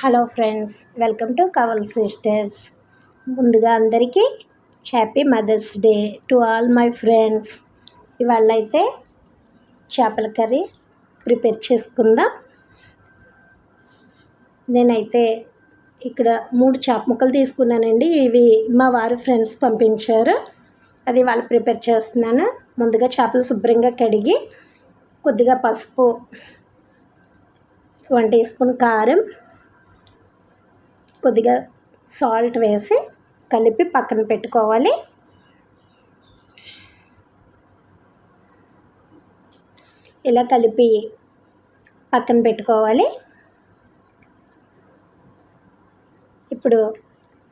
Hello friends, welcome to Kaval sisters. ముందుగా అందరికీ happy mother's day to all my friends. ఇవాళ అయితే చేపల కర్రీ ప్రిపేర్ చేసుకుందాం. నేనైతే ఇక్కడ 3 చేప ముక్కలు తీసుకున్నానండి. ఇవి మా వారి ఫ్రెండ్స్ పంపించారు. అది వాళ్ళు ప్రిపేర్ చేస్తున్నాను. ముందుగా చేపలు శుభ్రంగా కడిగి కొద్దిగా పసుపు, 1 టీ స్పూన్ కారం, కొద్దిగా సాల్ట్ వేసి కలిపి పక్కన పెట్టుకోవాలి. ఇలా కలిపి పక్కన పెట్టుకోవాలి. ఇప్పుడు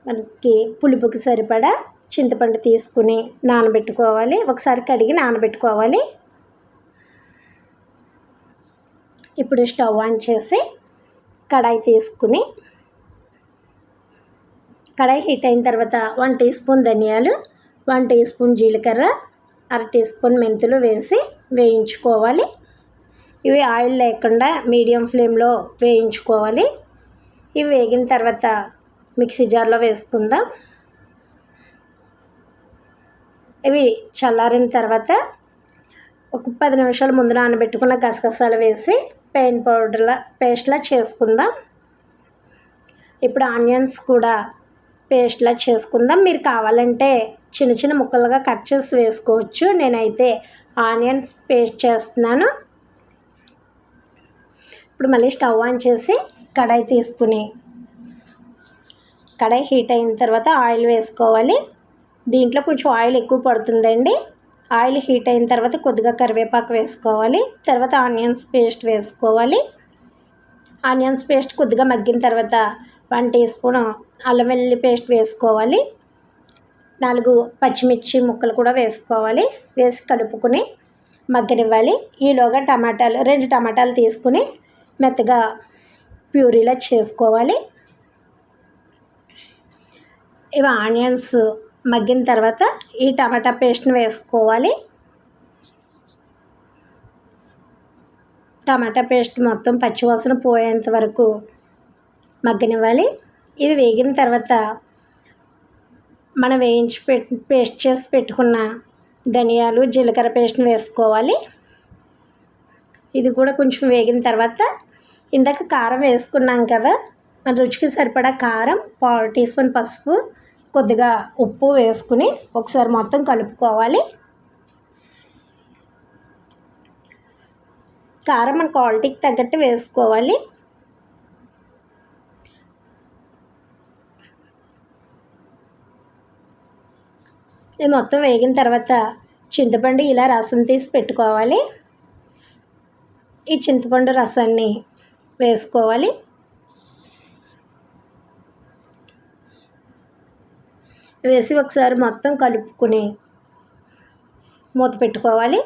మనకి పులుపుకి సరిపడా చింతపండు తీసుకుని నానబెట్టుకోవాలి. ఒకసారి కడిగి నానబెట్టుకోవాలి. ఇప్పుడు స్టవ్ ఆన్ చేసి కడాయి తీసుకుని, కడాయి హీట్ అయిన తర్వాత 1 టీ స్పూన్ ధనియాలు, 1 టీ స్పూన్ జీలకర్ర, 1/2 టీ స్పూన్ మెంతులు వేసి వేయించుకోవాలి. ఇవి ఆయిల్ లేకుండా మీడియం ఫ్లేమ్లో వేయించుకోవాలి. ఇవి వేగిన తర్వాత మిక్సీ జార్లో వేసుకుందాం. ఇవి చల్లారిన తర్వాత ఒక 10 నిమిషాల ముందు నానబెట్టుకున్న గసగసాలు వేసి పెయిన్ పౌడర్లా పేస్ట్లా చేసుకుందాం. ఇప్పుడు ఆనియన్స్ కూడా పేస్ట్లా చేసుకుందాం. మీరు కావాలంటే చిన్న చిన్న ముక్కలుగా కట్ చేసి వేసుకోవచ్చు. నేనైతే ఆనియన్స్ పేస్ట్ చేస్తున్నాను. ఇప్పుడు మళ్ళీ స్టవ్ ఆన్ చేసి కడాయి తీసుకుని, కడాయి హీట్ అయిన తర్వాత ఆయిల్ వేసుకోవాలి. దీంట్లో కొంచెం ఆయిల్ ఎక్కువ పడుతుందండి. ఆయిల్ హీట్ అయిన తర్వాత కొద్దిగా కరివేపాకు వేసుకోవాలి. తర్వాత ఆనియన్స్ పేస్ట్ వేసుకోవాలి. ఆనియన్స్ పేస్ట్ కొద్దిగా మగ్గిన తర్వాత 1 టీ స్పూన్ అల్లం వెల్లుల్లి పేస్ట్ వేసుకోవాలి. 4 పచ్చిమిర్చి ముక్కలు కూడా వేసుకోవాలి. వేసి కలుపుకుని మగ్గనివ్వాలి. ఈలోగా 2 టమాటాలు తీసుకుని మెత్తగా ప్యూరీలా చేసుకోవాలి. ఇవి ఆనియన్స్ మగ్గిన తర్వాత ఈ టమాటా పేస్ట్ని వేసుకోవాలి. టమాటా పేస్ట్ మొత్తం పచ్చివాసన పోయేంత వరకు మగ్గనివ్వాలి. ఇది వేగిన తర్వాత మనం పేస్ట్ చేసి పెట్టుకున్న ధనియాలు, జీలకర్ర పేస్ట్ని వేసుకోవాలి. ఇది కూడా కొంచెం వేగిన తర్వాత ఇందాక కారం వేసుకున్నాం కదా, మన రుచికి సరిపడా కారం, 1/4 టీ స్పూన్ పసుపు, కొద్దిగా ఉప్పు వేసుకుని ఒకసారి మొత్తం కలుపుకోవాలి. కారం మన క్వాలిటీకి తగ్గట్టు వేసుకోవాలి. ఇది మొత్తం వేగిన తర్వాత చింతపండు ఇలా రసం తీసి పెట్టుకోవాలి. ఈ చింతపండు రసాన్ని వేసుకోవాలి. వేసి ఒకసారి మొత్తం కలుపుకుని మూత పెట్టుకోవాలి.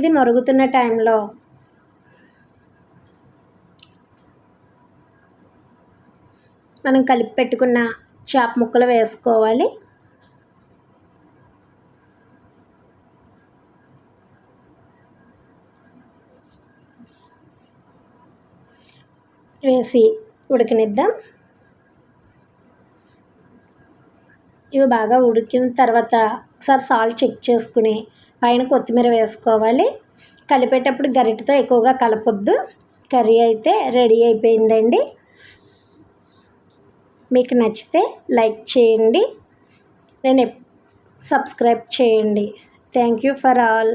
ఇది మరుగుతున్న టైంలో మనం కలిపి పెట్టుకున్న చేప ముక్కలు వేసుకోవాలి. వేసి ఉడకనిద్దాం. ఇవి బాగా ఉడికిన తర్వాత ఒకసారి సాల్ట్ చెక్ చేసుకుని పైన కొత్తిమీర వేసుకోవాలి. కలిపేటప్పుడు గరిటెతో ఎక్కువగా కలపొద్దు. కర్రీ అయితే రెడీ అయిపోయిందండి. మీకు నచ్చితే లైక్ చేయండి, సబ్స్క్రైబ్ చేయండి. Thank you for all.